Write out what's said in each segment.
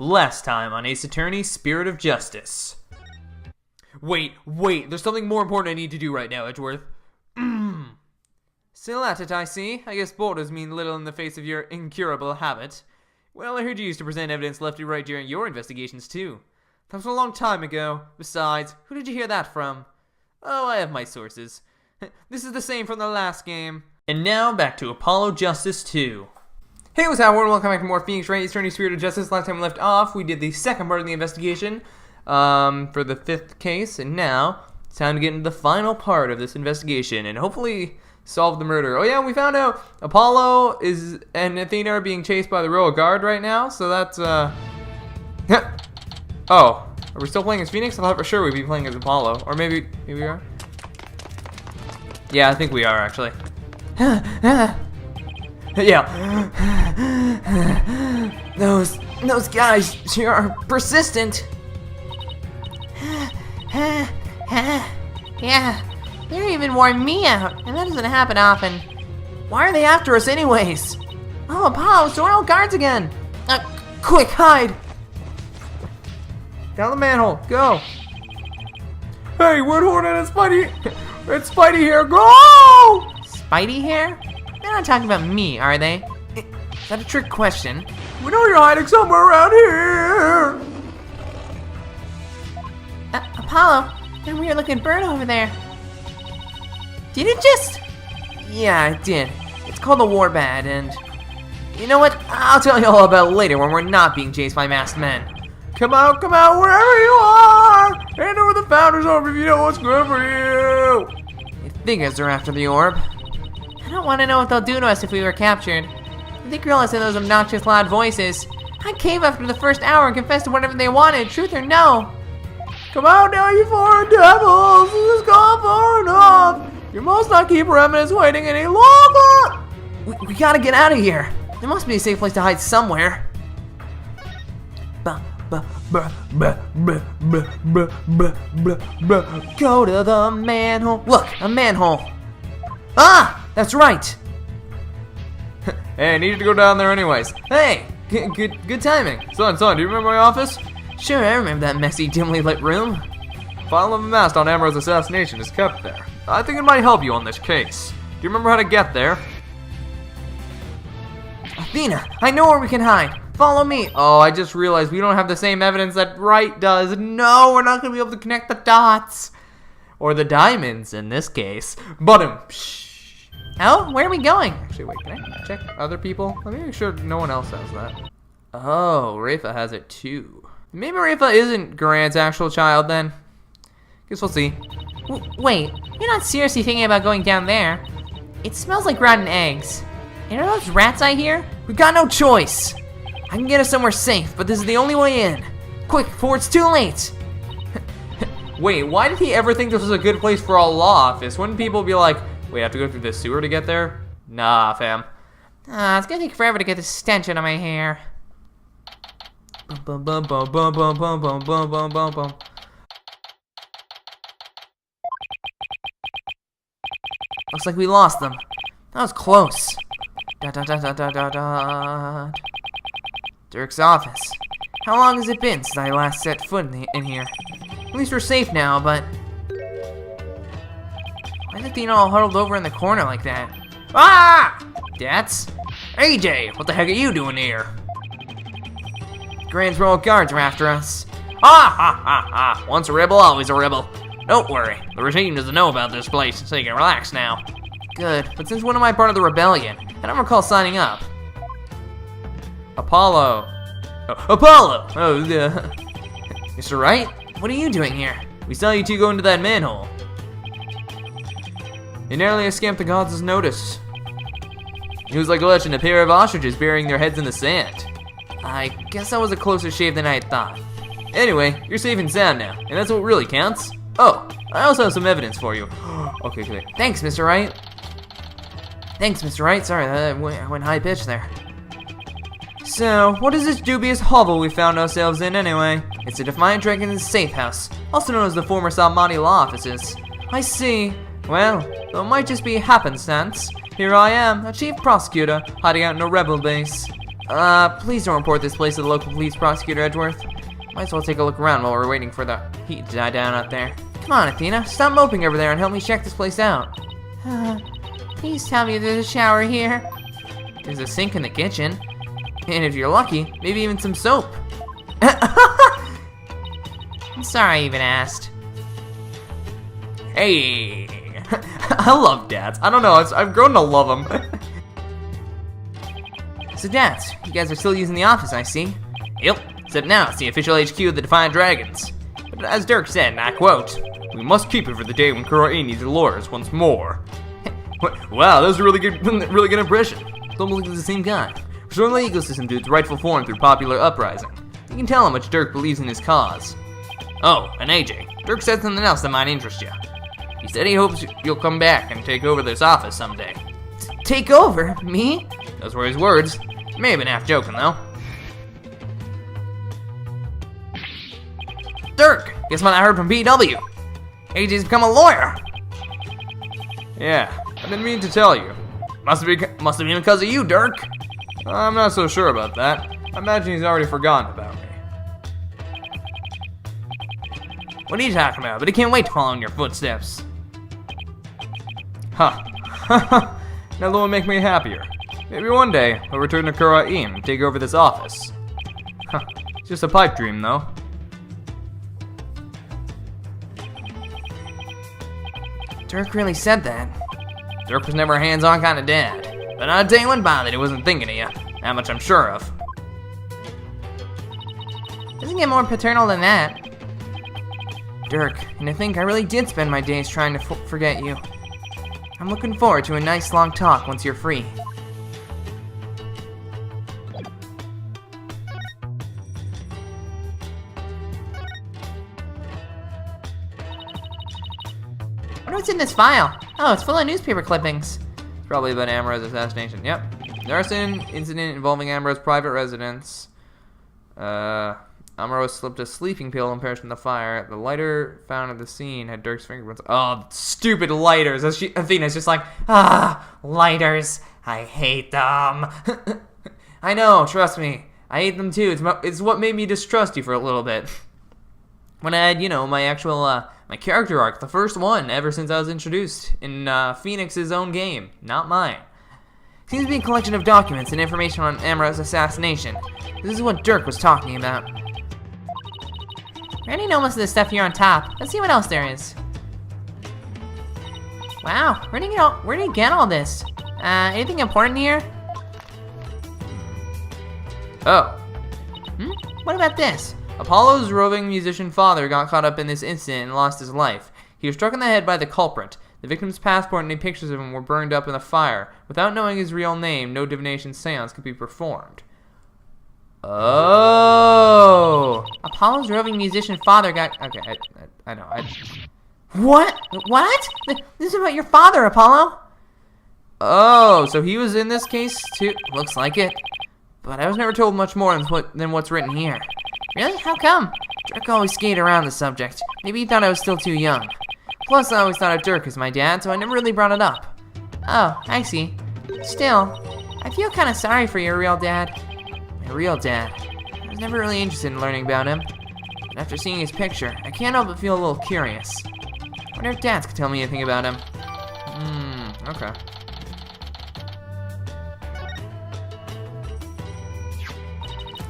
Last time on Ace Attorney, Spirit of Justice. Wait, there's something more important I need to do right now, Edgeworth. Still at it, I see. I guess borders mean little in the face of your incurable habit. Well, I heard you used to present evidence left and right during your investigations, too. That was a long time ago. Besides, who did you hear that from? Oh, I have my sources. This is the same from the last game. And now, back to Apollo Justice 2. Hey, what's up, everyone? Welcome back to more Phoenix Wright, Ace Attorney, Spirit of Justice. Last time we left off, we did the second part of the investigation for the 5th case, and now it's time to get into the final part of this investigation and hopefully solve the murder. Oh yeah, we found out Apollo and Athena are being chased by the Royal Guard right now, so that's Oh, are we still playing as Phoenix? I thought for sure we'd be playing as Apollo, or maybe we are. Yeah, I think we are actually. Yeah. Those guys sure are persistent. Yeah, they're even wore me out, and that doesn't happen often. Why are they after us anyways? Oh, Apollo, it's the Royal Guards again. Quick, hide! Down the manhole, go! Hey, Woodhorn and it's Spidey here, go! Spidey here? They're not talking about me, are they? Is that a trick question? We know you're hiding somewhere around here! Apollo, that weird looking bird over there. Did it just? Yeah, it did. It's called the Warbad, and you know what? I'll tell you all about it later when we're not being chased by masked men. Come out, wherever you are! Hand over the Founder's Orb if you know what's good for you! It figures they're after the orb. I don't want to know what they'll do to us if we were captured. I think realize those obnoxious loud voices. I'd cave after the first hour and confess to whatever they wanted, truth or no. Come out now, you foreign devils! This has gone far enough! You must not keep remnants waiting any longer! We gotta get out of here. There must be a safe place to hide somewhere. Go to the manhole. Look, a manhole. Ah, that's right. Hey, I needed to go down there anyways. Hey, good timing. Son, do you remember my office? Sure, I remember that messy, dimly lit room. File of a mast on Amro's assassination is kept there. I think it might help you on this case. Do you remember how to get there? Athena, I know where we can hide. Follow me. Oh, I just realized we don't have the same evidence that Wright does. No, we're not going to be able to connect the dots. Or the diamonds, in this case. Oh, where are we going? Actually, wait, can I check other people? Let me make sure no one else has that. Oh, Rafa has it too. Maybe Rafa isn't Grant's actual child then. Guess we'll see. Wait, you're not seriously thinking about going down there? It smells like rotten eggs. And are those rats I hear? We got no choice. I can get us somewhere safe, but this is the only way in. Quick, before it's too late. Wait, why did he ever think this was a good place for a law office? Wouldn't people be like, we have to go through the sewer to get there? Nah, fam. It's gonna take forever to get this stench out of my hair. Looks like we lost them. That was close. Dirk's office. How long has it been since I last set foot in here? At least we're safe now, but why is Athena all huddled over in the corner like that? Ah! That's AJ. What the heck are you doing here? Grand's Royal Guards are after us. Ha! Once a rebel, always a rebel. Don't worry, the regime doesn't know about this place, so you can relax now. Good, but since when am I part of the rebellion? I don't recall signing up. Apollo. Apollo! Mr. Wright? What are you doing here? We saw you two go into that manhole. You narrowly escaped the gods' notice. It was like a legend, a pair of ostriches burying their heads in the sand. I guess that was a closer shave than I had thought. Anyway, you're safe and sound now, and that's what really counts. Oh, I also have some evidence for you. Okay. Thanks, Mr. Wright. Sorry, I went high-pitched there. So, what is this dubious hovel we found ourselves in anyway? It's a Defiant Dragon's safe house, also known as the former Salmani law offices. I see. Well, though it might just be happenstance, here I am, a chief prosecutor, hiding out in a rebel base. Please don't report this place to the local police, Prosecutor Edgeworth. Might as well take a look around while we're waiting for the heat to die down out there. Come on, Athena, stop moping over there and help me check this place out. Please tell me there's a shower here. There's a sink in the kitchen. And if you're lucky, maybe even some soap. I'm sorry I even asked. Hey! I love dads. I don't know, I've grown to love them. So dads, you guys are still using the office, I see. Yep, except now it's the official HQ of the Defiant Dragons. But as Dirk said, and I quote, "We must keep it for the day when Kura-E needs the lawyers once more." Wow, that was a really good impression. Don't believe it's the same guy. Restoring the ecosystem to its rightful form through popular uprising. You can tell how much Dirk believes in his cause. Oh, and AJ, Dirk said something else that might interest you. He said he hopes you'll come back and take over this office someday. Take over? Me? Those were his words. May have been half joking, though. Dirk, guess what I heard from BW? AJ's become a lawyer. Yeah, I didn't mean to tell you. Must have been because of you, Dirk. I'm not so sure about that. I imagine he's already forgotten about me. What are you talking about? But he can't wait to follow in your footsteps. Huh. Now that will make me happier. Maybe one day I'll return to Kura-E and take over this office. Huh. It's just a pipe dream, though. Dirk really said that. Dirk was never a hands-on kind of dad. But not a day went by that he wasn't thinking of you. That much I'm sure of. Doesn't get more paternal than that. Dirk, and I think I really did spend my days trying to forget you. I'm looking forward to a nice long talk once you're free. I wonder what's in this file. Oh, it's full of newspaper clippings. It's probably about Ambrose assassination. Yep. Arson incident involving Ambrose private residence. Ambrose slipped a sleeping pill and perished in the fire. The lighter found at the scene had Dirk's fingerprints. Oh, stupid lighters. Athena's just like, lighters. I hate them. I know, trust me. I hate them too. It's what made me distrust you for a little bit. When I had, my actual, my character arc, the first one ever since I was introduced in Phoenix's own game, not mine. Seems to be a collection of documents and information on Ambrose assassination. This is what Dirk was talking about. I already know most of the stuff here on top. Let's see what else there is. Wow, where did you get all this? Anything important here? Oh. What about this? Apollo's roving musician father got caught up in this incident and lost his life. He was struck in the head by the culprit. The victim's passport and any pictures of him were burned up in the fire. Without knowing his real name, no divination seance could be performed. Oh! Apollo's roving musician father got... Okay, I know. What? What? This is about your father, Apollo. Oh, so he was in this case too? Looks like it. But I was never told much more than what's written here. Really? How come? Dirk always skated around the subject. Maybe he thought I was still too young. Plus, I always thought of Dirk as my dad, so I never really brought it up. Oh, I see. Still, I feel kind of sorry for your real dad. My real dad. I was never really interested in learning about him. But after seeing his picture, I can't help but feel a little curious. I wonder if dads could tell me anything about him. Okay.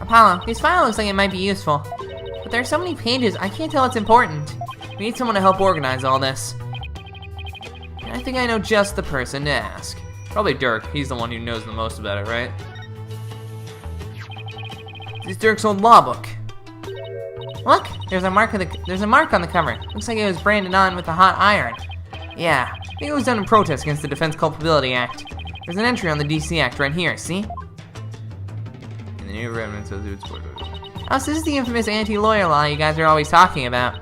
Apollo, this file looks like it might be useful. But there are so many pages, I can't tell what's important. We need someone to help organize all this. And I think I know just the person to ask. Probably Dirk. He's the one who knows the most about it, right? This is Dirk's old law book. Look, there's a mark on the cover. Looks like it was branded on with a hot iron. Yeah, I think it was done in protest against the Defense Culpability Act. There's an entry on the DC Act right here, see? In the new remnants of the Oh, so this is the infamous anti-lawyer law you guys are always talking about.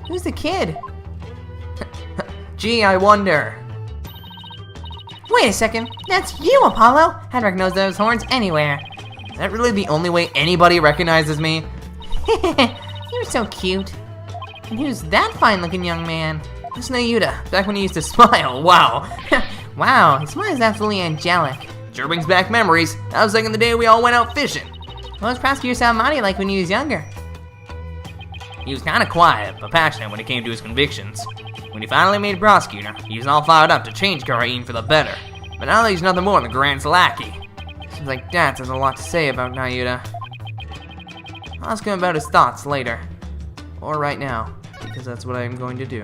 Who's the kid? Gee, I wonder. Wait a second, that's you, Apollo! I'd recognize those horns anywhere. Is that really the only way anybody recognizes me? You're so cute. And who's that fine-looking young man? It's Nayuta, back when he used to smile, wow. Wow, his smile is absolutely angelic. Sure brings back memories. That was like in the day we all went out fishing. What was Prosecutor Salamani like when he was younger? He was kinda quiet, but passionate when it came to his convictions. When he finally made prosecutor, he was all fired up to change Karain for the better. But now that he's nothing more than Grant's lackey. Seems like Dad has a lot to say about Nayuta. I'll ask him about his thoughts later. Or right now, because that's what I am going to do.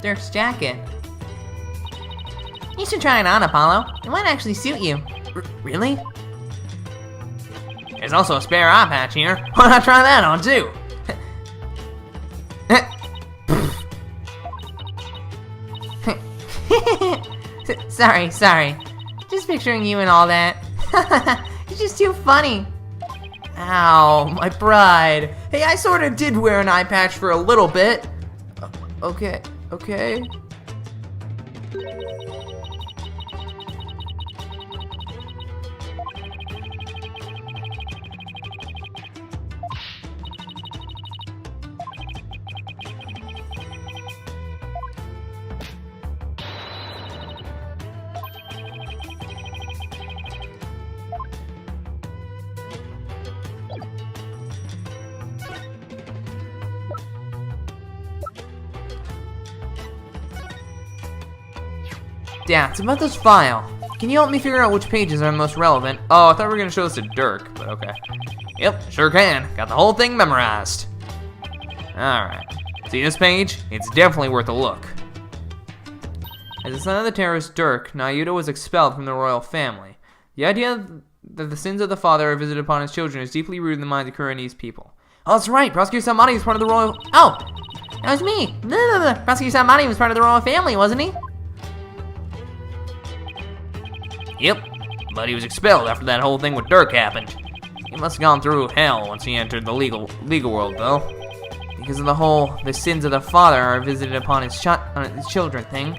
Dirk's jacket. You should try it on, Apollo. It might actually suit you. Really? There's also a spare eye patch here. Why not try that on too? Sorry. Just picturing you and all that. It's just too funny. Ow, my pride. Hey, I sorta did wear an eye patch for a little bit. Okay. Dad, it's about this file. Can you help me figure out which pages are the most relevant? Oh, I thought we were gonna show this to Dirk, but okay. Yep, sure can. Got the whole thing memorized. Alright. See this page? It's definitely worth a look. As the son of the terrorist Dirk, Nayuta was expelled from the royal family. The idea that the sins of the father are visited upon his children is deeply rooted in the minds of Kuranese people. Oh, that's right. Prosecutor Salmani was part of the royal... Oh! That was me! Prosecutor Salmani was part of the royal family, wasn't he? Yep, but he was expelled after that whole thing with Dirk happened. He must have gone through hell once he entered the legal world, though. Because of the sins of the father are visited upon his children thing.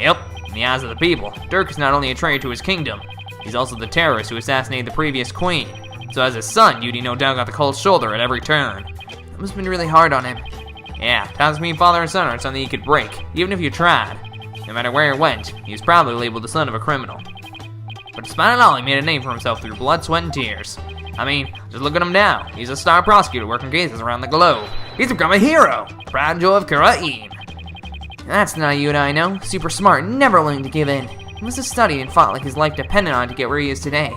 Yep, in the eyes of the people, Dirk is not only a traitor to his kingdom, he's also the terrorist who assassinated the previous queen. So as his son, Yudi no doubt got the cold shoulder at every turn. It must have been really hard on him. Yeah, ties between father and son aren't something he could break, even if you tried. No matter where he went, he was probably labeled the son of a criminal. But despite it all, he made a name for himself through blood, sweat, and tears. I mean, just look at him now. He's a star prosecutor working cases around the globe. He's become a hero! Pride and joy of Karain. That's Nayuta, I know. Super smart, never willing to give in. He must have studied and fought like his life depended on it to get where he is today.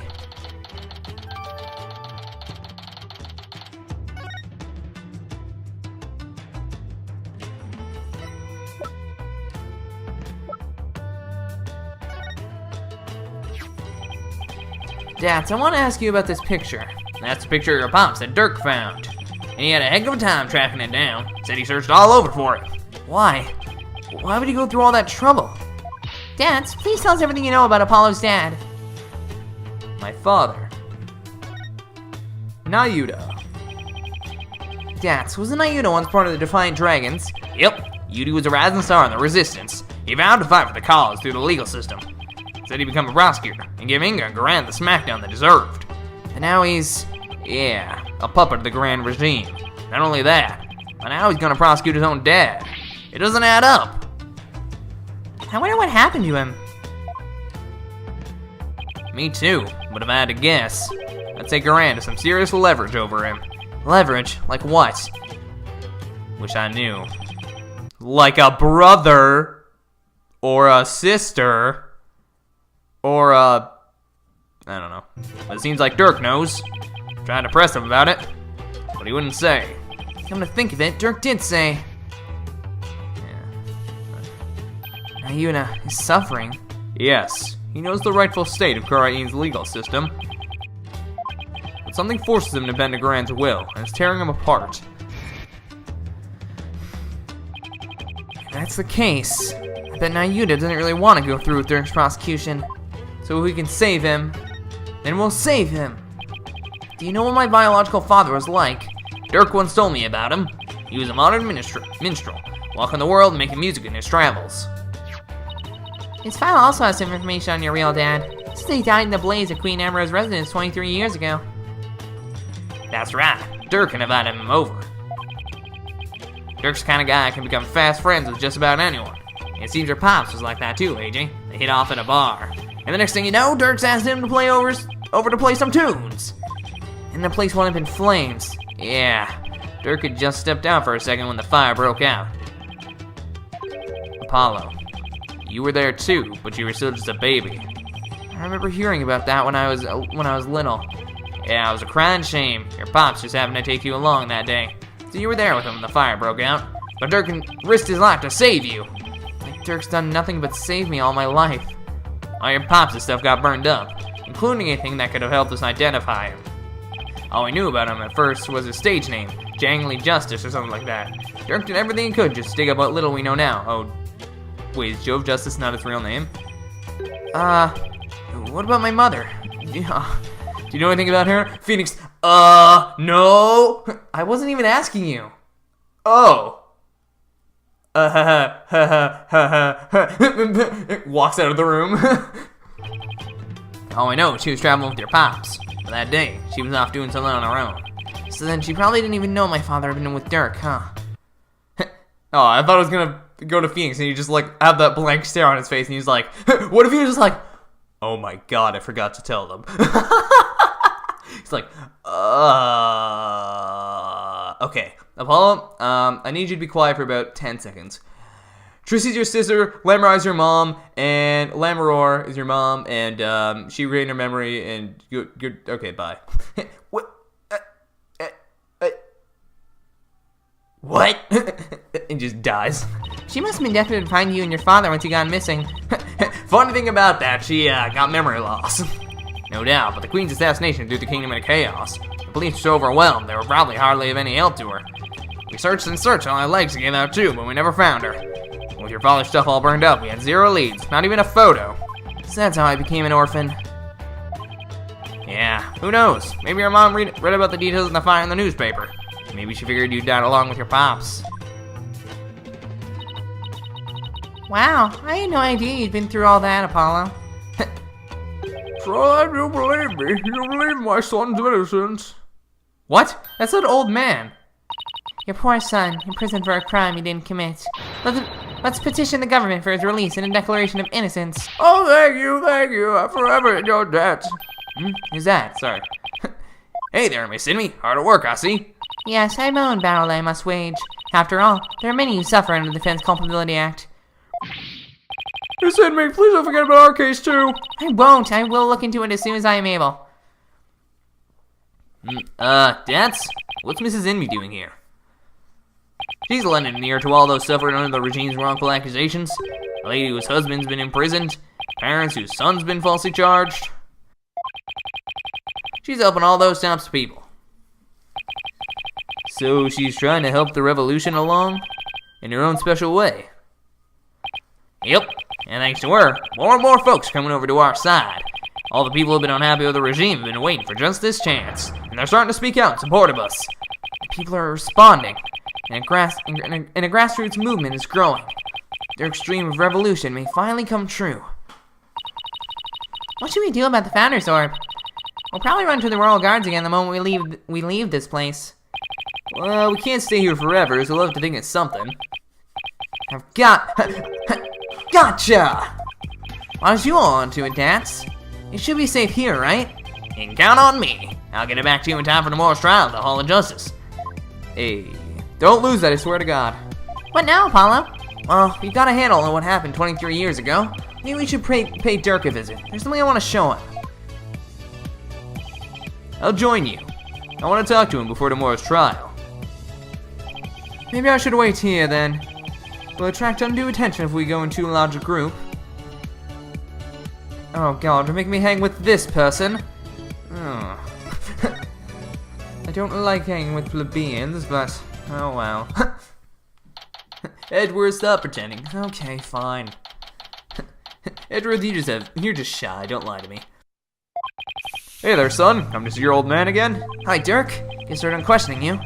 Dad, I want to ask you about this picture. That's the picture of your pops that Dirk found. And he had a heck of a time tracking it down. Said he searched all over for it. Why? Why would he go through all that trouble? Dad, please tell us everything you know about Apollo's dad. My father. Nayuta. Dad, wasn't Nayuta once part of the Defiant Dragons? Yep. Yudi was a rising star in the Resistance. He vowed to fight for the cause through the legal system. Said he'd become a prosecutor and give Inga and Garand the smackdown they deserved. And now he's Yeah, a puppet of the grand regime. Not only that, but now he's gonna prosecute his own dad. It doesn't add up. I wonder what happened to him. Me too, but if I had to guess, I'd say Garand has some serious leverage over him. Leverage? Like what? Wish I knew. Like a brother, or a sister, or a... I don't know. But it seems like Dirk knows. Tried to press him about it, but he wouldn't say. Come to think of it, Dirk did say. Ayuna is suffering. Yes, he knows the rightful state of Karain's legal system. But something forces him to bend to Garand's will, and is tearing him apart. If that's the case, I bet Nayuta doesn't really want to go through with Dirk's prosecution. So if we can save him, then we'll save him. Do you know what my biological father was like? Dirk once told me about him. He was a modern minstrel, walking the world and making music in his travels. His file also has some information on your real dad. It says he died in the blaze at Queen Amber's residence 23 years ago. That's right. Dirk invited him over. Dirk's the kind of guy who can become fast friends with just about anyone. It seems your pops was like that too, AJ. They hit off at a bar. And the next thing you know, Dirk's asked him to play over to play some tunes. And the place went up in flames. Yeah, Dirk had just stepped out for a second when the fire broke out. Apollo, you were there too, but you were still just a baby. I remember hearing about that when I was little. Yeah, it was a crying shame. Your pops just happened to take you along that day. So you were there with him when the fire broke out. But Dirk risked his life to save you. Like Dirk's done nothing but save me all my life. All your pops' stuff got burned up, including anything that could have helped us identify him. All we knew about him at first was his stage name, Jangly Justice or something like that. Dirk did everything he could just to dig up what little we know now. Oh, wait, is Jove Justice not his real name? What about my mother? Yeah. Do you know anything about her? Phoenix, no! I wasn't even asking you. Oh. Walks out of the room. All I know is she was traveling with your pops. But that day, she was off doing something on her own. So then she probably didn't even know my father had been with Dirk, huh? Oh, I thought I was gonna go to Phoenix and he just like have that blank stare on his face and he's like, what if he was just like, oh my god, I forgot to tell them. He's like, okay, Apollo, I need you to be quiet for about 10 seconds. Trissy's your sister, Lamorai's your mom, and Lamoror is your mom, and she regained her memory, and good, okay, bye. What? What? And just dies. She must have been desperate to find you and your father once you gone missing. Funny thing about that, she got memory loss. No doubt, but the Queen's assassination threw the kingdom into chaos. The police were so overwhelmed, they were probably hardly of any help to her. We searched and searched on our legs to get out too, but we never found her. With your father's stuff all burned up, we had 0 leads, not even a photo. So that's how I became an orphan. Yeah, who knows? Maybe your mom read about the details of the fire in the newspaper. Maybe she figured you died along with your pops. Wow, I had no idea you'd been through all that, Apollo. Try to believe me. You believe my son's innocence. What? That's an old man. Your poor son, in prison for a crime he didn't commit. Let's petition the government for his release and a declaration of innocence. Oh, thank you. I'm forever in your debt. Who's that? Sorry. Hey there, Miss Sidney. Hard at work, I see. Yes, I have my own battle I must wage. After all, there are many who suffer under the Defense Culpability Act. Miss Sidney, please don't forget about our case, too. I won't. I will look into it as soon as I am able. Dance? What's Mrs. Envy doing here? She's lending an ear to all those suffering under the regime's wrongful accusations. A lady whose husband's been imprisoned. Parents whose son's been falsely charged. She's helping all those types of people. So she's trying to help the revolution along in her own special way. Yep, and thanks to her, more and more folks are coming over to our side. All the people who've been unhappy with the regime have been waiting for just this chance, and they're starting to speak out in support of us. People are responding, and a grassroots movement is growing. Their dream of revolution may finally come true. What should we do about the Founder's Orb? We'll probably run to the Royal Guards again the moment we leave this place. Well, we can't stay here forever, so we'll have to think of something. Gotcha! Why don't you all onto it, Dats? You should be safe here, right? You can count on me. I'll get it back to you in time for tomorrow's trial at the Hall of Justice. Hey, don't lose that, I swear to God. What now, Apollo? Well, you got a handle on what happened 23 years ago. Maybe we should pay Dirk a visit. There's something I want to show him. I'll join you. I want to talk to him before tomorrow's trial. Maybe I should wait here, then. We'll attract undue attention if we go in too large a group. Oh god, make me hang with this person. Oh. I don't like hanging with plebeians, but oh well. Edward, stop pretending. Okay, fine. Edward, you're just shy, don't lie to me. Hey there, son. Come to see your old man again? Hi, Dirk. Guess we're done questioning you.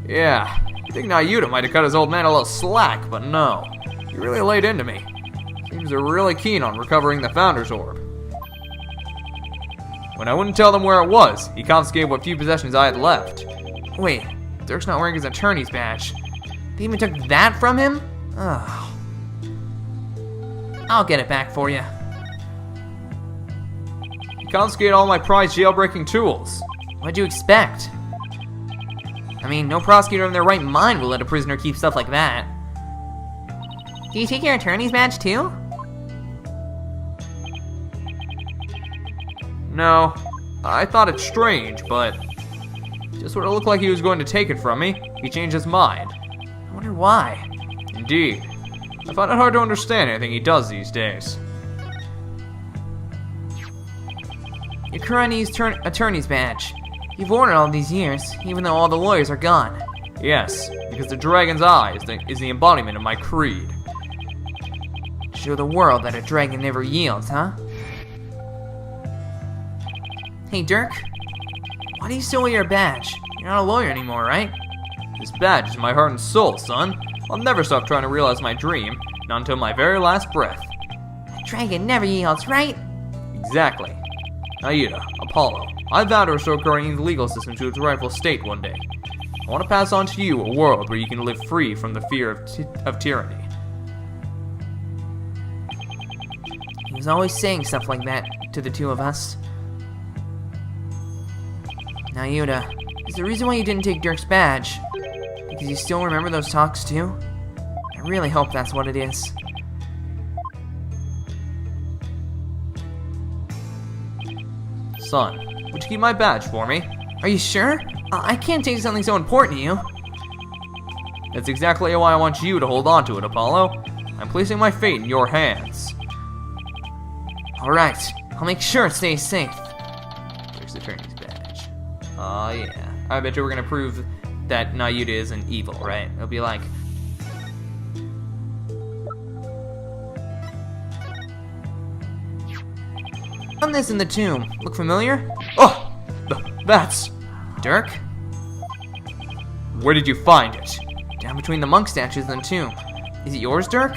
Yeah, you think Nayuta might have cut his old man a little slack, but no. He really laid into me. Seems they're really keen on recovering the Founder's Orb. When I wouldn't tell them where it was, he confiscated what few possessions I had left. Wait, Dirk's not wearing his attorney's badge. They even took that from him? Oh. I'll get it back for you. He confiscated all my prized jailbreaking tools. What'd you expect? I mean, no prosecutor in their right mind will let a prisoner keep stuff like that. Do you take your attorney's badge too? No, I thought it strange, but just when it looked like he was going to take it from me, he changed his mind. I wonder why. Indeed. I find it hard to understand anything he does these days. Your current attorney's badge. You've worn it all these years, even though all the lawyers are gone. Yes, because the dragon's eye is the embodiment of my creed. Show the world that a dragon never yields, huh? Hey, Dirk. Why do you still wear your badge? You're not a lawyer anymore, right? This badge is my heart and soul, son. I'll never stop trying to realize my dream, not until my very last breath. A dragon never yields, right? Exactly. Aida, Apollo, I vow to restore Korean's legal system to its rightful state one day. I want to pass on to you a world where you can live free from the fear of tyranny. He was always saying stuff like that to the two of us. Now, Yuta, is the reason why you didn't take Dirk's badge because you still remember those talks too? I really hope that's what it is. Son, would you keep my badge for me? Are you sure? I can't take something so important to you. That's exactly why I want you to hold on to it, Apollo. I'm placing my fate in your hands. Alright, I'll make sure it stays safe. There's the attorney's badge. Oh yeah. I bet you we're gonna prove that Nayuta isn't evil, right? It'll be like... Found this in the tomb. Look familiar? Oh! That's... Dirk? Where did you find it? Down between the monk statues and the tomb. Is it yours, Dirk?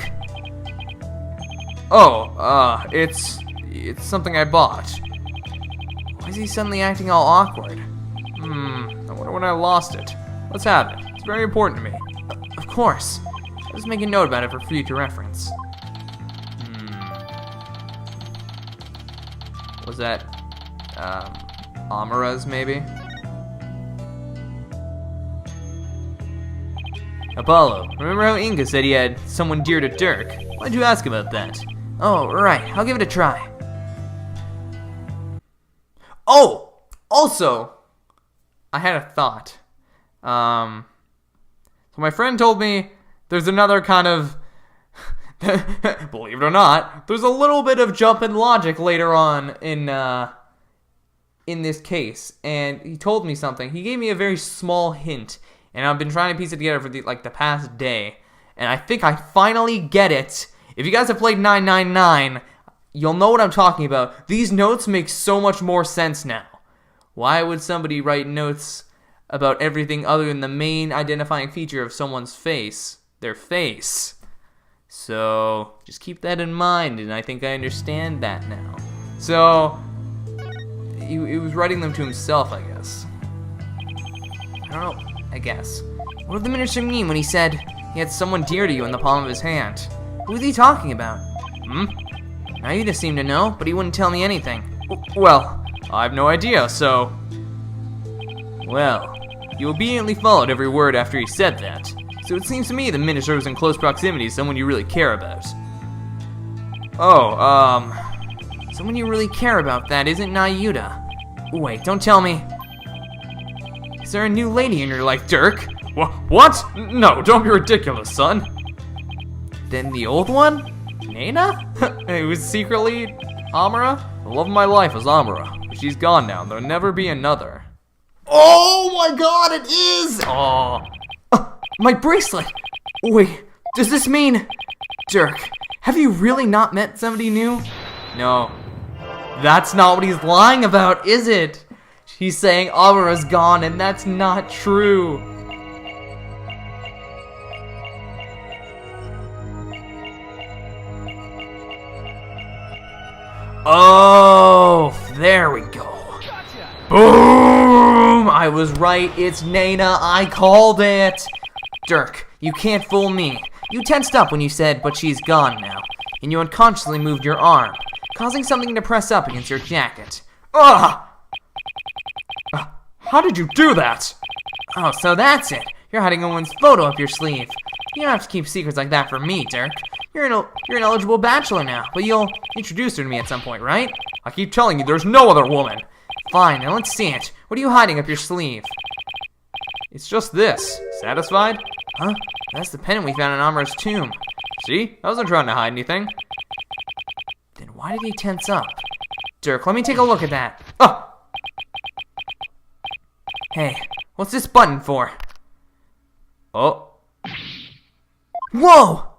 Oh, it's something I bought. Why is he suddenly acting all awkward? I wonder when I lost it. Let's have it. It's very important to me. Of course. Let's make a note about it for future reference. Was that, Amara's, maybe? Apollo, remember how Inga said he had someone dear to Dirk? Why'd you ask about that? Oh, right. I'll give it a try. Oh! Also, I had a thought. So my friend told me there's another kind of... believe it or not, there's a little bit of jump in logic later on in this case. And he told me something. He gave me a very small hint. And I've been trying to piece it together for the past day. And I think I finally get it. If you guys have played 999, you'll know what I'm talking about. These notes make so much more sense now. Why would somebody write notes about everything other than the main identifying feature of someone's face? Their face. So, just keep that in mind, and I think I understand that now. So, he was writing them to himself, I guess. I don't know, I guess. What did the minister mean when he said he had someone dear to you in the palm of his hand? Who was he talking about? Now you just seem to know, but he wouldn't tell me anything. Well, I have no idea, so... Well, you obediently followed every word after he said that. So it seems to me the minister was in close proximity to someone you really care about. Oh, Someone you really care about, that isn't Nayuta. Wait, don't tell me. Is there a new lady in your life, Dirk? What? No, don't be ridiculous, son. Then the old one? Nana? It was secretly Amara? The love of my life is Amara, but she's gone now. There'll never be another. Oh my god, it is! Oh, My bracelet! Wait, does this mean... Dirk, have you really not met somebody new? no. That's not what he's lying about, is it? He's saying Amara's gone, and that's not true. Oh, there we go. Boom! I was right, it's Nana, I called it. Dirk, you can't fool me. You tensed up when you said, but she's gone now, and you unconsciously moved your arm, causing something to press up against your jacket. Ugh! How did you do that? Oh, so that's it. You're hiding a woman's photo up your sleeve. You don't have to keep secrets like that from me, Dirk. You're an eligible bachelor now, but you'll introduce her to me at some point, right? I keep telling you, there's no other woman. Fine, now let's see it. What are you hiding up your sleeve? It's just this. Satisfied? Huh? That's the pendant we found in Amara's tomb. See? I wasn't trying to hide anything. Then why did he tense up? Dirk, let me take a look at that. Ah! Hey, what's this button for? Oh. Whoa!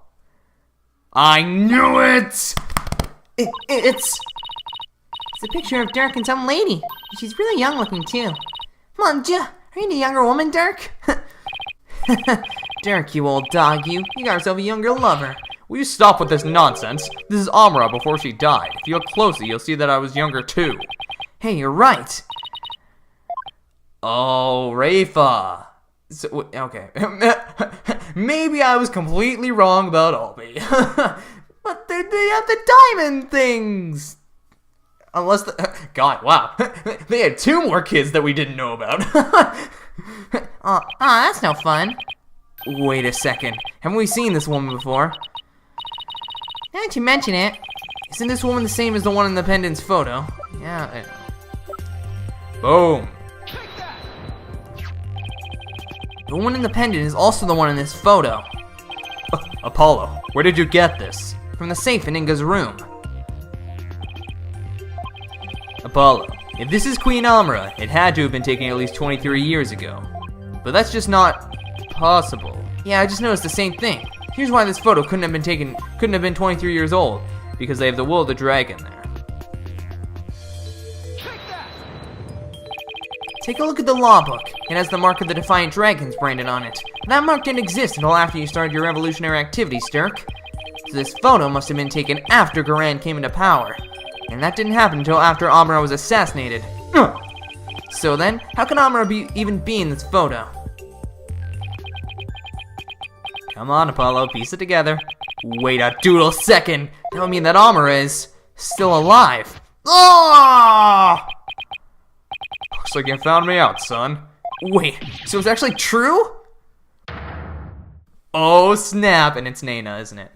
I knew it! It's a picture of Dirk and some lady. She's really young looking too. Come on, are you the younger woman, Dirk? Dirk, you old dog, you got yourself a younger lover. Will you stop with this nonsense? This is Amara before she died. If you look closely, you'll see that I was younger too. Hey, you're right. Oh, Rafa. So, okay. Maybe I was completely wrong about Albie. But they have the diamond things. Unless God, wow. They had 2 more kids that we didn't know about. That's no fun. Wait a second. Haven't we seen this woman before? Now that you mention it, isn't this woman the same as the one in the pendant's photo? Yeah. Boom. The one in the pendant is also the one in this photo. Apollo, where did you get this? From the safe in Inga's room. Apollo, if this is Queen Amara, it had to have been taken at least 23 years ago. But that's just not possible. Yeah, I just noticed the same thing. Here's why this photo couldn't have been 23 years old. Because they have the wool of the dragon there. Take a look at the law book. It has the mark of the Defiant Dragons branded on it. That mark didn't exist until after you started your revolutionary activities, Dirk. So this photo must have been taken after Garan came into power. And that didn't happen until after Amara was assassinated. So then, how can Amara even be in this photo? Come on, Apollo, piece it together. Wait a doodle second! That would mean that Amara is still alive. Ah! Looks like you found me out, son. Wait, so it's actually true? Oh, snap. And it's Nana, isn't it?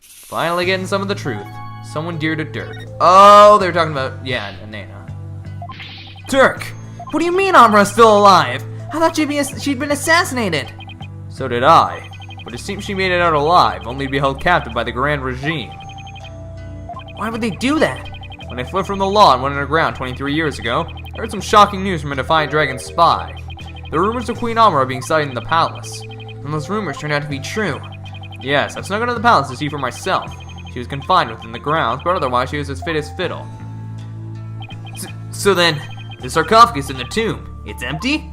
Finally getting some of the truth. Someone dear to Dirk. Oh, they were talking about, yeah, Nana. Dirk, what do you mean Amara's still alive? I thought she'd been assassinated. So did I. But it seems she made it out alive, only to be held captive by the Grand Regime. Why would they do that? When I fled from the law and went underground 23 years ago, I heard some shocking news from a Defiant Dragon spy. There were rumors of Queen Amara being sighted in the palace. And those rumors turned out to be true. Yes, I've snuck into the palace to see for myself. She was confined within the grounds, but otherwise she was as fit as fiddle. So then, the sarcophagus in the tomb, it's empty?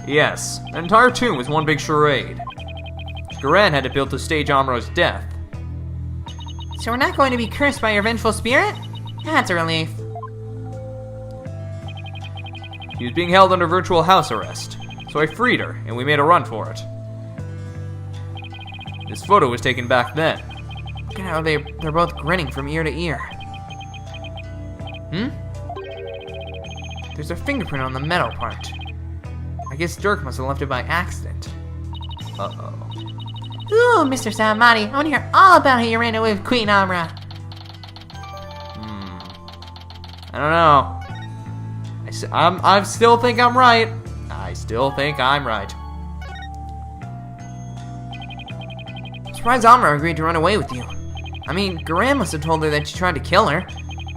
Yes, the entire tomb was one big charade. Garan had it built to stage Amara's death. So we're not going to be cursed by your vengeful spirit? That's a relief. She was being held under virtual house arrest, so I freed her, and we made a run for it. This photo was taken back then. Look at how they're both grinning from ear to ear. There's a fingerprint on the metal part. I guess Dirk must have left it by accident. Uh-oh. Ooh, Mr. Samadi, I want to hear all about how you ran away with Queen Amra. I don't know. I still think I'm right. I still think I'm right. I'm surprised Amra agreed to run away with you. I mean, Garan must have told her that you tried to kill her.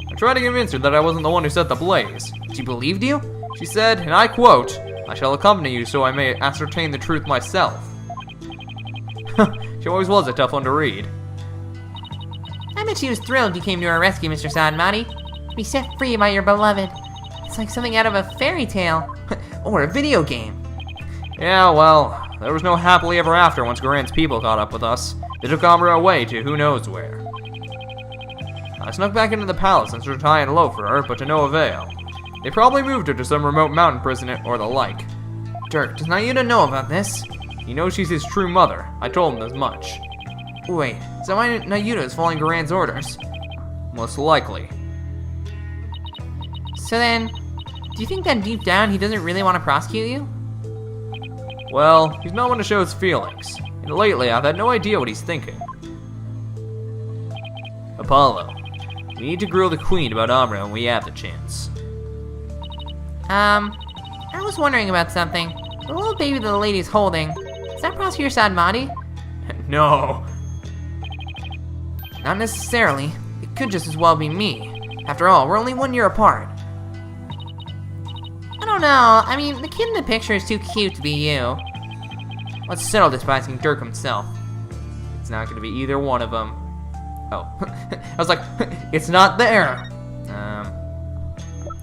I tried to convince her that I wasn't the one who set the blaze. She believed you? She said, and I quote, "I shall accompany you so I may ascertain the truth myself." She always was a tough one to read. I bet she was thrilled you came to her rescue, Mr. Sadmati. Be set free by your beloved. It's like something out of a fairy tale. Or a video game. Yeah, well, there was no happily ever after once Garen's people caught up with us. They took Amra away to who knows where. I snuck back into the palace and searched high and low for her, but to no avail. They probably moved her to some remote mountain prison or the like. Dirk, does Nayuda know about this? He knows she's his true mother. I told him as much. Wait, so why Nayuda is following Garen's orders? Most likely. So then, do you think that deep down he doesn't really want to prosecute you? Well, he's not one to show his feelings. And lately, I've had no idea what he's thinking. Apollo, we need to grill the queen about Amra when we have the chance. I was wondering about something. The little baby that the lady's holding, is that Prosecutor Sadmati? No. Not necessarily. It could just as well be me. After all, we're only 1 year apart. I don't know. I mean, the kid in the picture is too cute to be you. Let's settle this by asking Dirk himself. It's not gonna be either one of them. Oh. I was like, it's not there.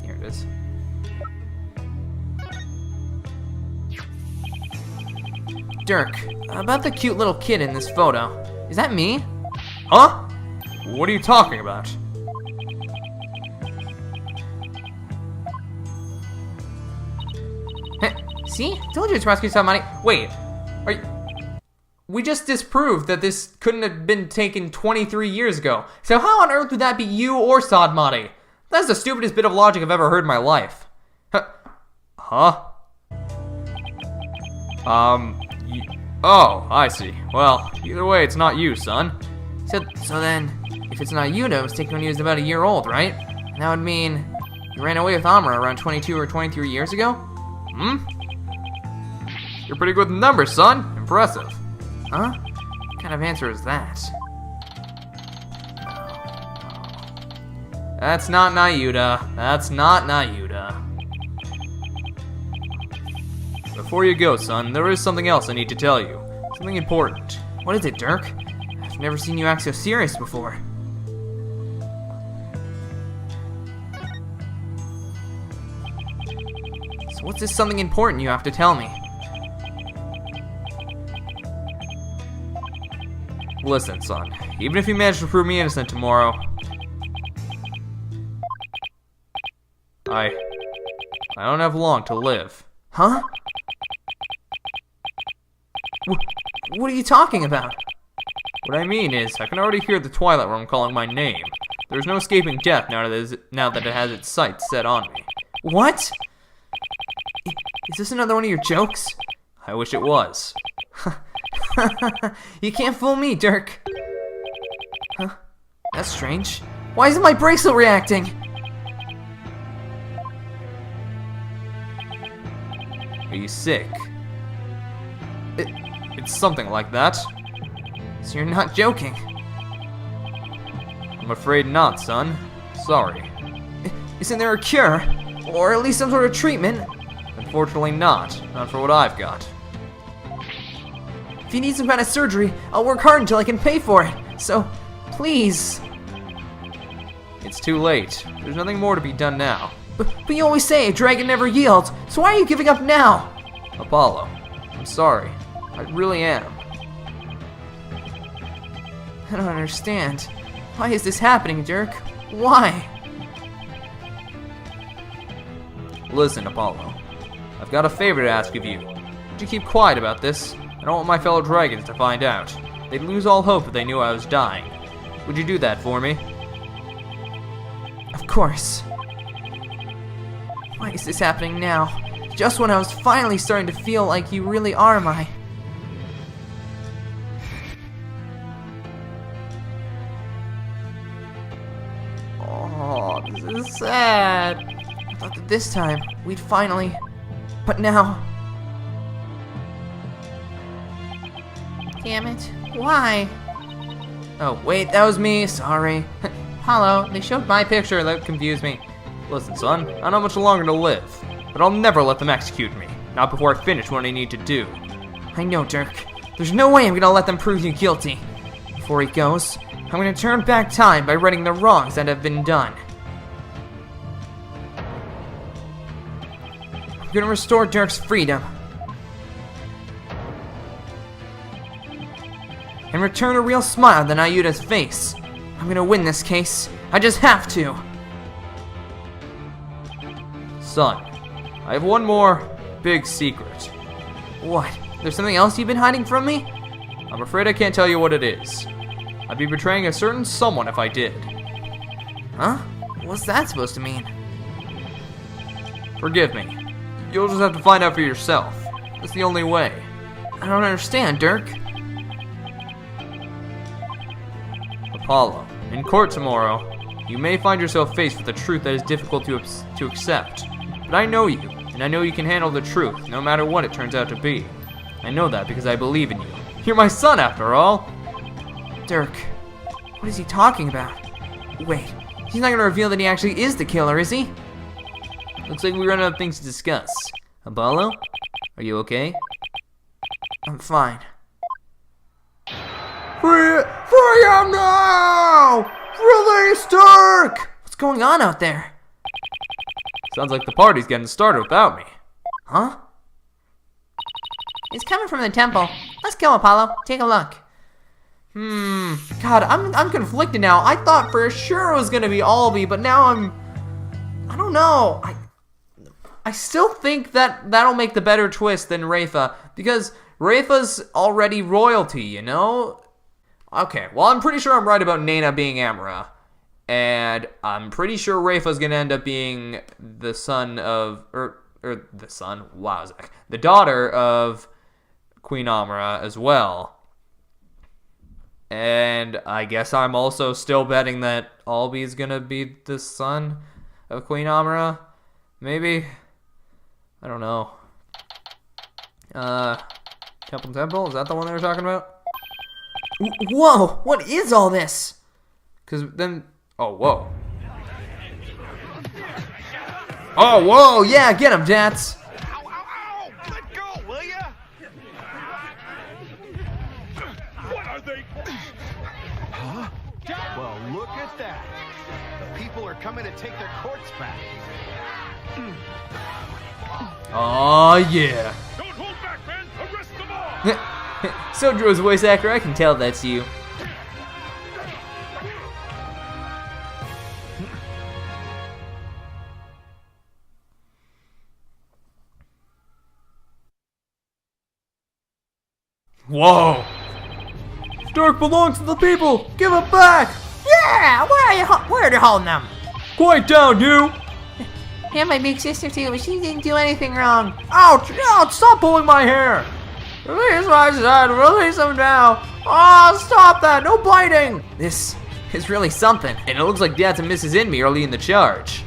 Here it is. Dirk, about the cute little kid in this photo. Is that me? Huh? What are you talking about? See? Told you it's Rescue Somebody. Wait, are you... We just disproved that this couldn't have been taken 23 years ago. So how on earth would that be you or Sadmati? That's the stupidest bit of logic I've ever heard in my life. Huh? Oh, I see. Well, either way, it's not you, son. So then, if it's not you, it was taken when he was about 1 year old, right? And that would mean you ran away with Amra around 22 or 23 years ago? You're pretty good with numbers, son. Impressive. Huh? What kind of answer is that? That's not Nayuda. That's not Nayuda. Before you go, son, there is something else I need to tell you. Something important. What is it, Dirk? I've never seen you act so serious before. So what's this something important you have to tell me? Listen, son. Even if you manage to prove me innocent tomorrow, I don't have long to live. Huh? What are you talking about? What I mean is, I can already hear the Twilight Realm calling my name. There's no escaping death now that it has its sights set on me. What? Is this another one of your jokes? I wish it was. You can't fool me, Dirk. Huh? That's strange. Why isn't my bracelet reacting? Are you sick? It's something like that. So you're not joking. I'm afraid not, son. Sorry. Isn't there a cure? Or at least some sort of treatment? Unfortunately not. Not for what I've got. If you need some kind of surgery, I'll work hard until I can pay for it. So, please. It's too late. There's nothing more to be done now. But you always say a dragon never yields, so why are you giving up now? Apollo, I'm sorry. I really am. I don't understand. Why is this happening, Dirk? Why? Listen, Apollo. I've got a favor to ask of you. Would you keep quiet about this? I don't want my fellow dragons to find out. They'd lose all hope if they knew I was dying. Would you do that for me? Of course. Why is this happening now? Just when I was finally starting to feel like you really are my... Oh, this is sad. I thought that this time we'd finally... But now... Damn it. Why? Oh, wait, that was me. Sorry. Apollo, they showed my picture. That confused me. Listen, son, I don't have much longer to live. But I'll never let them execute me. Not before I finish what I need to do. I know, Dirk. There's no way I'm gonna let them prove you guilty. Before he goes, I'm gonna turn back time by righting the wrongs that have been done. I'm gonna restore Dirk's freedom. And return a real smile to Nayuta's face. I'm gonna win this case. I just have to. Son, I have one more big secret. What? There's something else you've been hiding from me? I'm afraid I can't tell you what it is. I'd be betraying a certain someone if I did. Huh? What's that supposed to mean? Forgive me. You'll just have to find out for yourself. That's the only way. I don't understand, Dirk. Apollo, in court tomorrow, you may find yourself faced with a truth that is difficult to accept. But I know you, and I know you can handle the truth, no matter what it turns out to be. I know that because I believe in you. You're my son, after all! Dirk, what is he talking about? Wait, he's not gonna reveal that he actually is the killer, is he? Looks like we run out of things to discuss. Apollo, are you okay? I'm fine. Free him now! Release Dirk! What's going on out there? Sounds like the party's getting started without me. Huh? It's coming from the temple. Let's go, Apollo. Take a look. God, I'm conflicted now. I thought for sure it was gonna be Albie, but now I don't know. I still think that that'll make the better twist than Rafa, because Rafa's already royalty, you know? Okay, well, I'm pretty sure I'm right about Nana being Amra. And I'm pretty sure Rafa's gonna end up being the son of, the daughter of Queen Amra as well. And I guess I'm also still betting that Albie's gonna be the son of Queen Amra. Maybe? I don't know. Temple? Is that the one they were talking about? Whoa! What is all this? Because then... Oh, whoa. Oh, whoa! Yeah, get him, Jats! Ow, ow, ow! Let go, will ya? What are they? Huh? Well, look at that. The people are coming to take their courts back. Oh, yeah. Don't hold back, man! Arrest them all! Sojo's voice actor, I can tell that's you. Whoa! Dirk belongs to the people! Give it back! Yeah! Where are you holding them? Quiet down, you! And my big sister too, but she didn't do anything wrong. Ouch! Ouch! Stop pulling my hair! Release my son! Release him now! Oh, stop that! No biting! This is really something, and it looks like Dads and Mrs. Inme are leading the charge.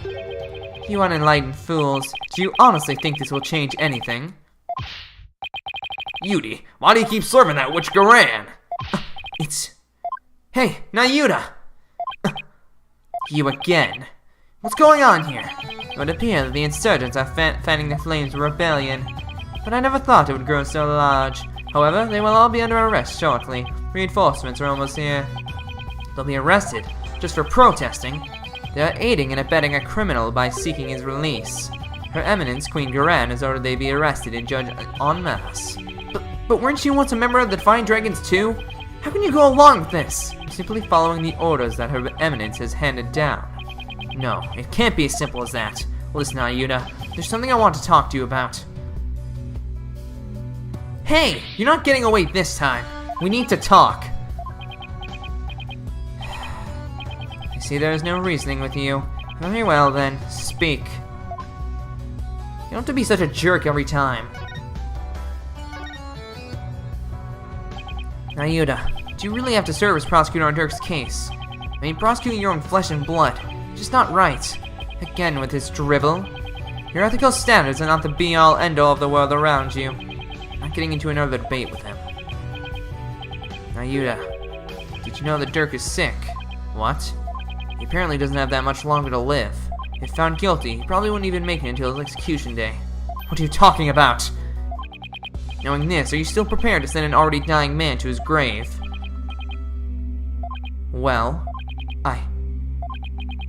You unenlightened fools. Do you honestly think this will change anything? Yudi, why do you keep serving that witch Garan? Hey, Nayuta! You again. What's going on here? It would appear that the insurgents are fanning the flames of rebellion. But I never thought it would grow so large. However, they will all be under arrest shortly. Reinforcements are almost here. They'll be arrested just for protesting. They are aiding and abetting a criminal by seeking his release. Her Eminence, Queen Garan, has ordered they be arrested and judged en masse. But weren't you once a member of the Defiant Dragons too? How can you go along with this? I'm simply following the orders that Her Eminence has handed down. No, it can't be as simple as that. Listen, Ayuda, there's something I want to talk to you about. Hey, you're not getting away this time. We need to talk. I see there's no reasoning with you. Very well then, speak. You don't have to be such a jerk every time. Ayuda, do you really have to serve as prosecutor on Dirk's case? I mean, prosecuting your own flesh and blood. Just not right. Again with his drivel. Your ethical standards are not the be-all, end-all of the world around you. Not getting into another debate with him. Ayuda, did you know that Dirk is sick? What? He apparently doesn't have that much longer to live. If found guilty, he probably wouldn't even make it until his execution day. What are you talking about? Knowing this, are you still prepared to send an already dying man to his grave? Well,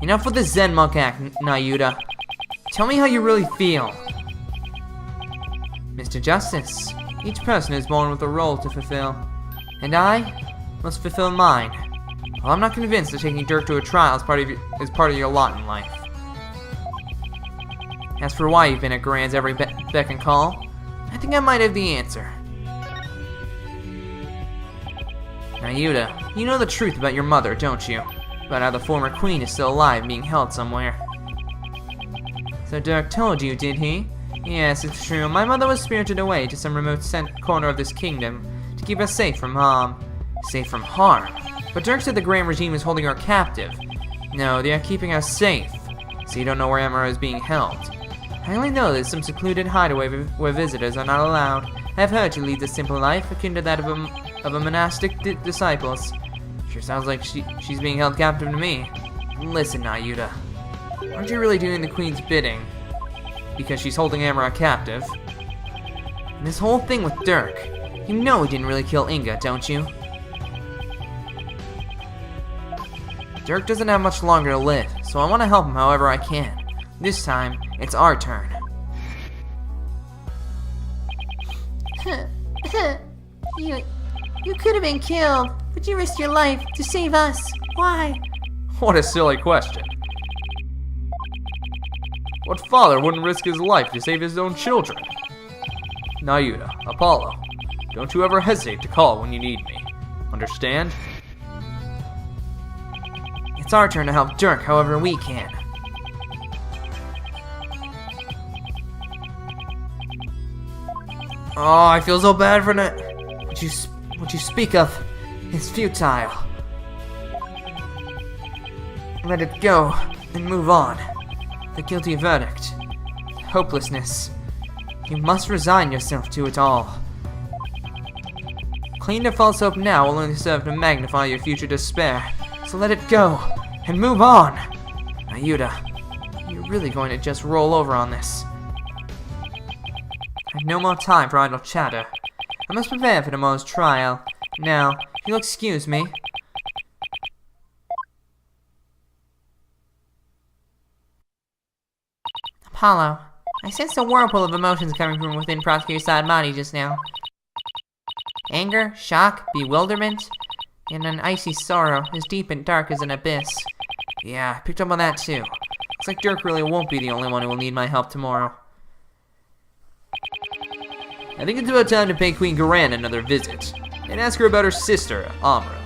enough with the Zen monk act, Ayuda. Tell me how you really feel. Mr. Justice, each person is born with a role to fulfill, and I must fulfill mine. Well, I'm not convinced that taking Dirk to a trial is part of your lot in life. As for why you've been at Grand's every beck and call, I think I might have the answer. Ayuda, you know the truth about your mother, don't you? About how the former queen is still alive and being held somewhere. So Dirk told you, did he? Yes, it's true. My mother was spirited away to some remote corner of this kingdom to keep us safe from harm. Safe from harm? But Dirk said the Grand Regime is holding her captive. No, they are keeping us safe. So you don't know where Emma is being held. I only know there's some secluded hideaway where visitors are not allowed. I have heard she leads a simple life, akin to that of a monastic disciples. Sure sounds like she's being held captive to me. Listen, Ayuda. Aren't you really doing the Queen's bidding? Because she's holding Amara captive. And this whole thing with Dirk. You know he didn't really kill Inga, don't you? Dirk doesn't have much longer to live, so I want to help him however I can. This time, it's our turn. You could have been killed, but you risked your life to save us. Why? What a silly question. What father wouldn't risk his life to save his own children? Ayuda, Apollo, don't you ever hesitate to call when you need me. Understand? It's our turn to help Dirk however we can. Oh, I feel so bad for that. What you speak of is futile. Let it go and move on. The guilty verdict. Hopelessness. You must resign yourself to it all. Clinging to false hope now will only serve to magnify your future despair. So let it go and move on. Ayuda, you're really going to just roll over on this. I have no more time for idle chatter. I must prepare for tomorrow's trial. Now, if you'll excuse me. Apollo, I sensed a whirlpool of emotions coming from within Prosecutor Sadmati just now. Anger, shock, bewilderment, and an icy sorrow as deep and dark as an abyss. Yeah, I picked up on that too. Looks like Dirk really won't be the only one who will need my help tomorrow. I think it's about time to pay Queen Garan another visit, and ask her about her sister, Amra.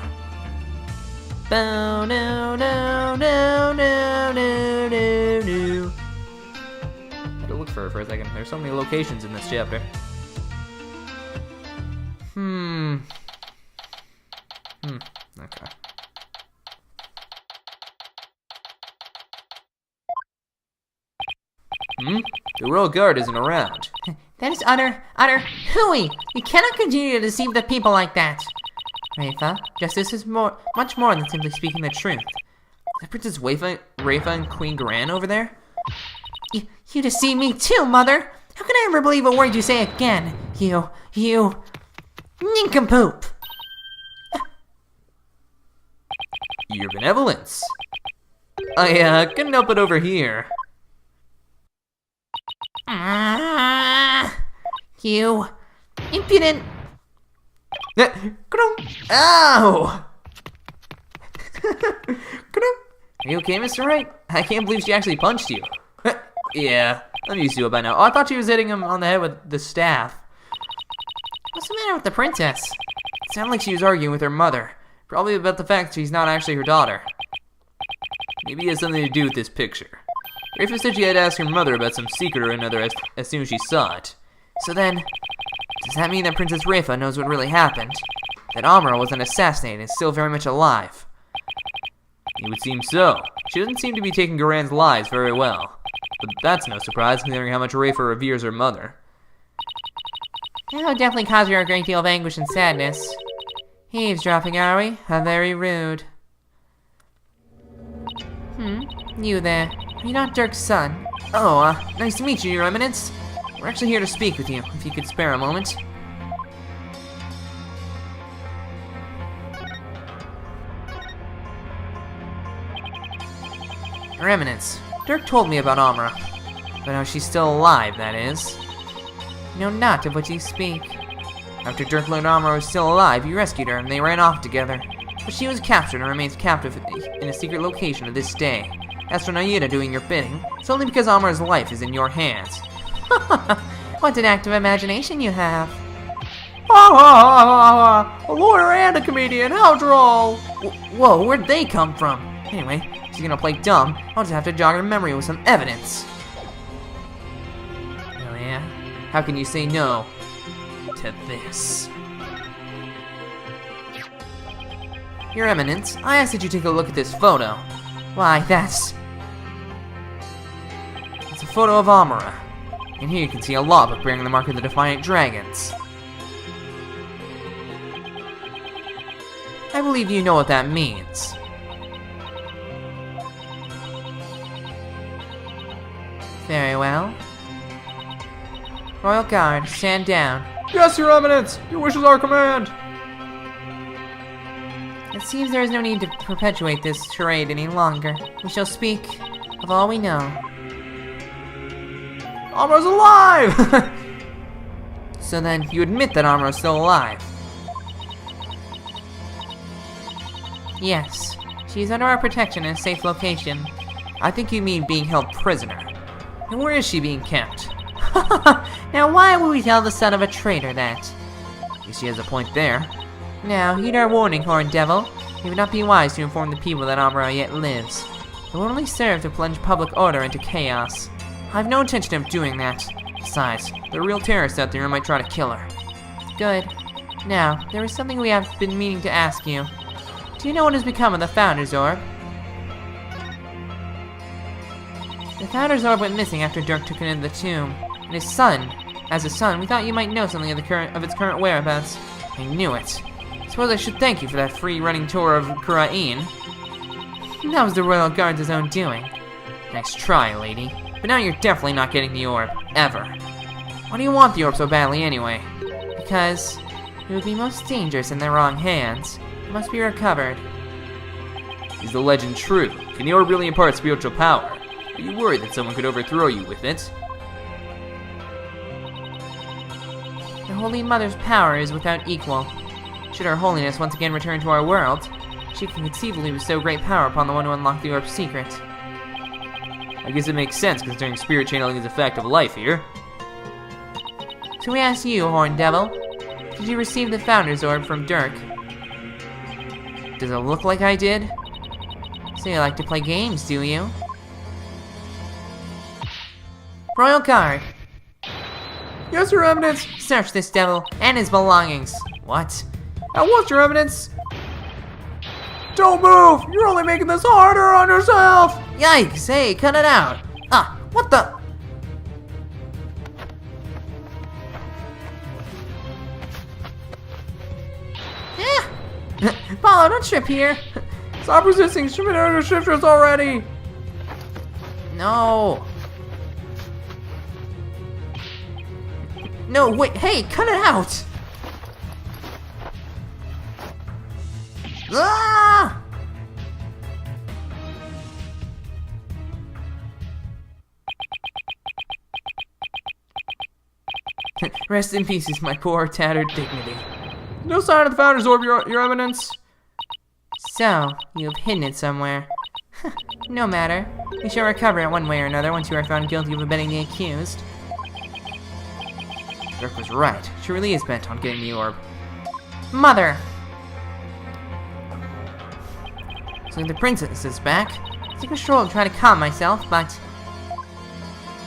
Bow, no, no, no, no, no, no, no. Had to look for her for a second. There's so many locations in this chapter. Okay. The royal guard isn't around. That is utter hooey! You cannot continue to deceive the people like that! Rafa, justice is much more than simply speaking the truth. Is that Princess Rafa and Queen Garan over there? You deceive me too, Mother! How can I ever believe a word you say again? You nincompoop! Your benevolence. I couldn't help it over here. You impudent! Ow! Are you okay, Mr. Wright? I can't believe she actually punched you. Yeah, I'm used to it by now. Oh, I thought she was hitting him on the head with the staff. What's the matter with the princess? It sounded like she was arguing with her mother. Probably about the fact she's not actually her daughter. Maybe it has something to do with this picture. Rafa said she had to ask her mother about some secret or another as soon as she saw it. So then, does that mean that Princess Rafa knows what really happened? That Amara wasn't assassinated and still very much alive? It would seem so. She doesn't seem to be taking Garan's lies very well. But that's no surprise considering how much Rafa reveres her mother. That would definitely cause her a great deal of anguish and sadness. Eavesdropping, are we? How very rude. You there. Are you not Dirk's son? Oh, nice to meet you, Your Eminence. We're actually here to speak with you, if you could spare a moment. Your Eminence, Dirk told me about Amara. But how she's still alive, that is. You know not of what you speak. After Dirk learned Amara was still alive, he rescued her and they ran off together. But she was captured and remains captive in a secret location to this day. As for Naida doing your bidding, it's only because Amara's life is in your hands. What an active imagination you have. A lawyer and a comedian, how droll! Whoa, where'd they come from? Anyway, if she's gonna play dumb, I'll just have to jog her memory with some evidence. Oh yeah? How can you say no to this? Your Eminence, I asked that you take a look at this photo. Why, it's a photo of Amara. And here you can see a logbook bearing the mark of the Defiant Dragons. I believe you know what that means. Very well. Royal Guard, stand down. Yes, Your Eminence! Your wish is our command! It seems there is no need to perpetuate this charade any longer. We shall speak of all we know. Amara's alive! So then, you admit that Amara's still alive? Yes. She is under our protection in a safe location. I think you mean being held prisoner. And where is she being kept? Now why would we tell the son of a traitor that? I guess she has a point there. Now, heed our warning, Horned Devil. It would not be wise to inform the people that Amara yet lives. It will only serve to plunge public order into chaos. I have no intention of doing that. Besides, there are real terrorists out there who might try to kill her. Good. Now, there is something we have been meaning to ask you. Do you know what has become of the Founder's Orb? The Founder's Orb went missing after Dirk took it into the tomb. And his son, as a son, we thought you might know something of its current whereabouts. I knew it. Suppose I should thank you for that free running tour of Kurain. That was the Royal Guard's own doing. Nice try, lady. But now you're definitely not getting the orb. Ever. Why do you want the orb so badly anyway? Because it would be most dangerous in the wrong hands. It must be recovered. Is the legend true? Can the orb really impart spiritual power? Are you worried that someone could overthrow you with it? The Holy Mother's power is without equal. Should Her Holiness once again return to our world, she can conceivably bestow great power upon the one who unlocked the orb's secret. I guess it makes sense considering spirit channeling is a fact of life here. So we ask you, Horned Devil, did you receive the Founder's Orb from Dirk? Does it look like I did? So you like to play games, do you? Royal Guard! Yes, Your Eminence! Search this devil and his belongings. What? At once, Your Eminence! Don't move! You're only making this harder on yourself! Yikes! Hey, cut it out! Ah, what the? Paulo, don't trip here! Stop resisting! Shimmy under shifters already! No! No, wait, hey, cut it out! Ah! Rest in pieces, my poor, tattered dignity. No sign of the Founder's Orb, Your Eminence. So, you've hidden it somewhere. No matter. We shall recover it one way or another once you are found guilty of abetting the accused. Dirk was right. She really is bent on getting the orb. Mother! So the princess is back. I took a stroll to try to calm myself, but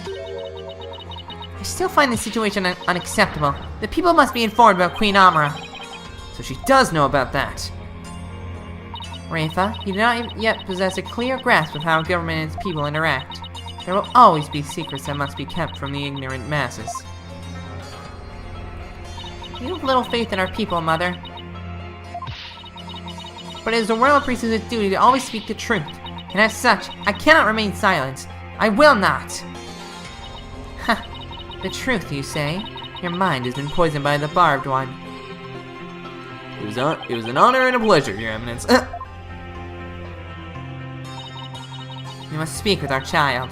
I still find this situation unacceptable. The people must be informed about Queen Amara. So she does know about that. Rafa, you do not yet possess a clear grasp of how government and its people interact. There will always be secrets that must be kept from the ignorant masses. You have little faith in our people, Mother. But it is the royal priestess's duty to always speak the truth, and as such, I cannot remain silent. I will not! Ha! The truth, you say? Your mind has been poisoned by the barbed one. It was an honor and a pleasure, Your Eminence. You must speak with our child.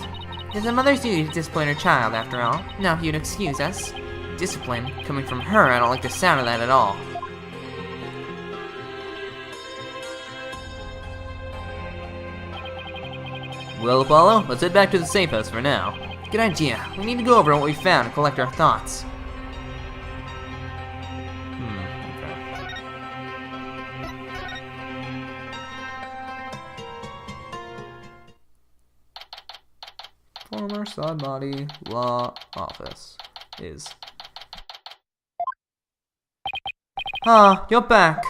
It is a mother's duty to discipline her child, after all. Now, if you'd excuse us. Discipline? Coming from her, I don't like the sound of that at all. Well, Apollo, let's head back to the safe house for now. Good idea. We need to go over what we found and collect our thoughts. Former side body law office is. Ah, you're back.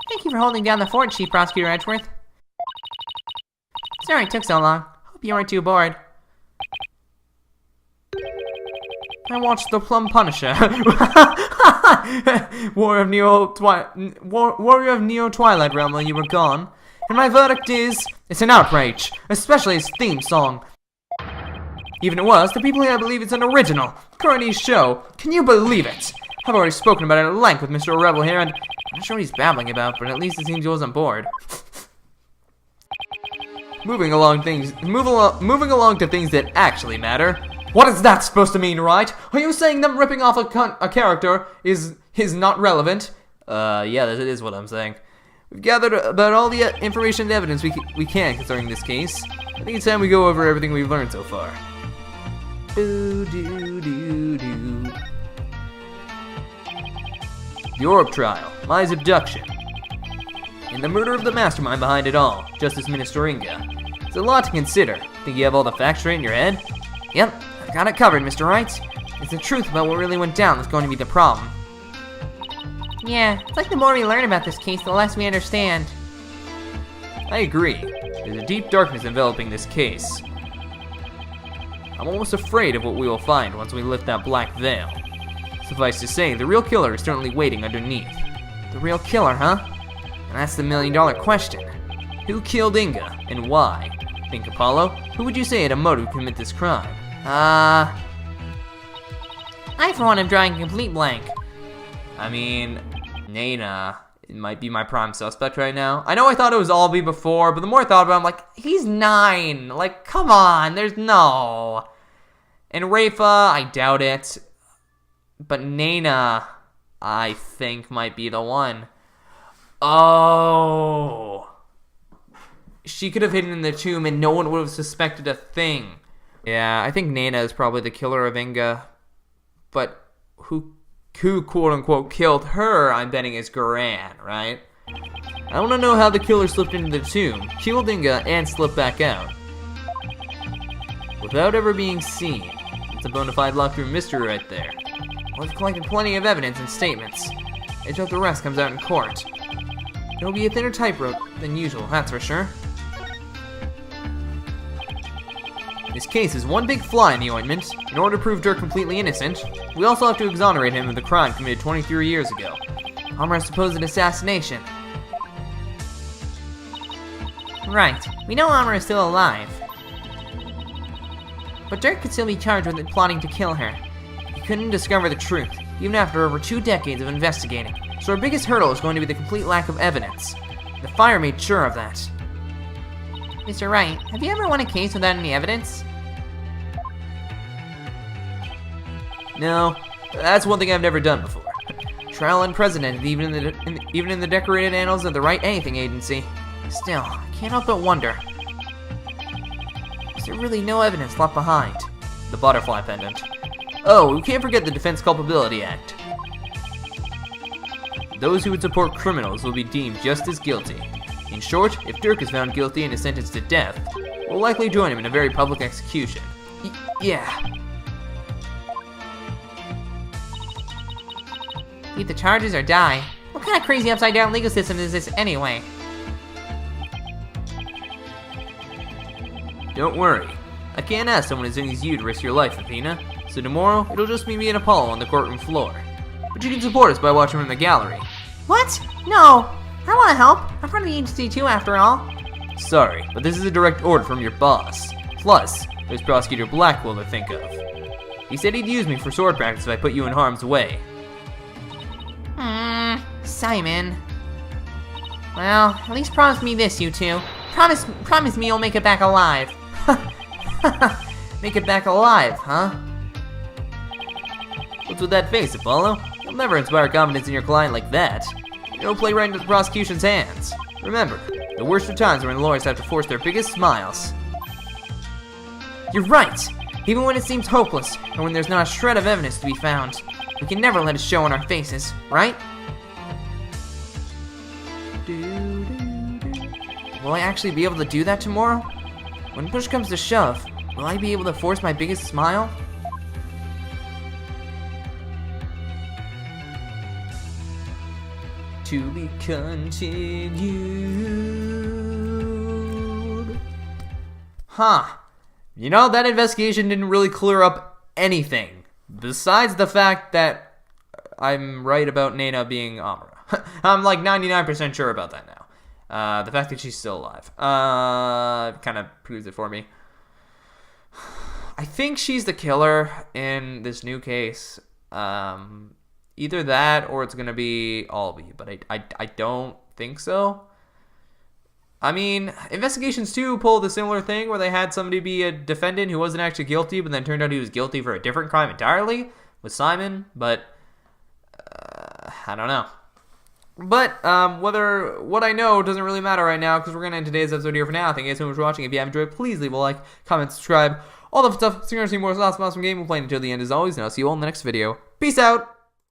Thank you for holding down the fort, Chief Prosecutor Edgeworth. Sorry it took so long. Hope you weren't too bored. I watched The Plum Punisher. Warrior of Neo Twilight Realm while you were gone. And my verdict is, it's an outrage, especially his theme song. Even it was, the people here believe it's an original, Courtney's show. Can you believe it? I've already spoken about it at length with Mr. Rebel here, and I'm not sure what he's babbling about, but at least it seems he wasn't bored. Moving along to things that actually matter. What is that supposed to mean, Wright? Are you saying them ripping off a character is not relevant? Yeah, that is what I'm saying. We've gathered about all the information and evidence we can concerning this case. I think it's time we go over everything we've learned so far. The Orb Trial, Mai's abduction, and the murder of the mastermind behind it all, Justice Minister Inga. It's a lot to consider. Think you have all the facts straight in your head? Yep, I've got it covered, Mr. Wright. It's the truth about what really went down that's going to be the problem. Yeah, it's like the more we learn about this case, the less we understand. I agree. There's a deep darkness enveloping this case. I'm almost afraid of what we will find once we lift that black veil. Suffice to say, the real killer is certainly waiting underneath. The real killer, huh? And that's the million-dollar question. Who killed Inga, and why? Think, Apollo, who would you say had a motive to commit this crime? I for one am drawing a complete blank. I mean, Nana, it might be my prime suspect right now. I know I thought it was Albie before, but the more I thought about it, I'm like, he's 9. Like, come on, there's no. And Rafa, I doubt it. But Nana, I think might be the one. Oh. She could have hidden in the tomb and no one would have suspected a thing. Yeah, I think Nana is probably the killer of Inga. But who quote-unquote killed her, I'm betting is Garan, right? I want to know how the killer slipped into the tomb, killed Inga, and slipped back out without ever being seen. It's a bona fide locked-room mystery right there. We've collected plenty of evidence and statements. It's hope the rest comes out in court. It'll be a thinner tightrope than usual, that's for sure. This case is one big fly in the ointment. In order to prove Dirk completely innocent, we also have to exonerate him of the crime committed 23 years ago. Amara's supposed assassination. Right, we know Amara is still alive. But Dirk could still be charged with plotting to kill her. He couldn't discover the truth, even after over 2 decades of investigating. So our biggest hurdle is going to be the complete lack of evidence. The fire made sure of that. Mr. Wright, have you ever won a case without any evidence? No, that's one thing I've never done before. Trial unprecedented, even in the decorated annals of the Wright Anything Agency. Still, I can't help but wonder, is there really no evidence left behind? The butterfly pendant. Oh, we can't forget the Defense Culpability Act. Those who would support criminals will be deemed just as guilty. In short, if Dirk is found guilty and is sentenced to death, we'll likely join him in a very public execution. Yeah. Meet the charges or die. What kind of crazy upside-down legal system is this anyway? Don't worry. I can't ask someone as young as you to risk your life, Athena. So tomorrow, it'll just be me and Apollo on the courtroom floor. But you can support us by watching from the gallery. What? No! I want to help. I'm part of the agency too, after all. Sorry, but this is a direct order from your boss. Plus, there's Prosecutor Blackwell to think of. He said he'd use me for sword practice if I put you in harm's way. Simon. Well, at least promise me this, you two. Promise me you'll make it back alive. Make it back alive, huh? What's with that face, Apollo? You'll never inspire confidence in your client like that. It'll play right into the prosecution's hands. Remember, the worst of times are when lawyers have to force their biggest smiles. You're right! Even when it seems hopeless, or when there's not a shred of evidence to be found, we can never let it show on our faces, right? Will I actually be able to do that tomorrow? When push comes to shove, will I be able to force my biggest smile? To be continued. Huh. You know, that investigation didn't really clear up anything. Besides the fact that I'm right about Nena being Amara. I'm like 99% sure about that now. The fact that she's still alive kind of proves it for me. I think she's the killer in this new case. Either that or it's going to be Albie, but I don't think so. I mean, investigations too pulled a similar thing where they had somebody be a defendant who wasn't actually guilty, but then turned out he was guilty for a different crime entirely with Simon, but I don't know. But whether what I know doesn't really matter right now because we're going to end today's episode here for now. Thank you guys so much for watching. If you have enjoyed, please leave a like, comment, subscribe, all the stuff. So you're going to see more awesome game. We're playing until the end as always, and I'll see you all in the next video. Peace out!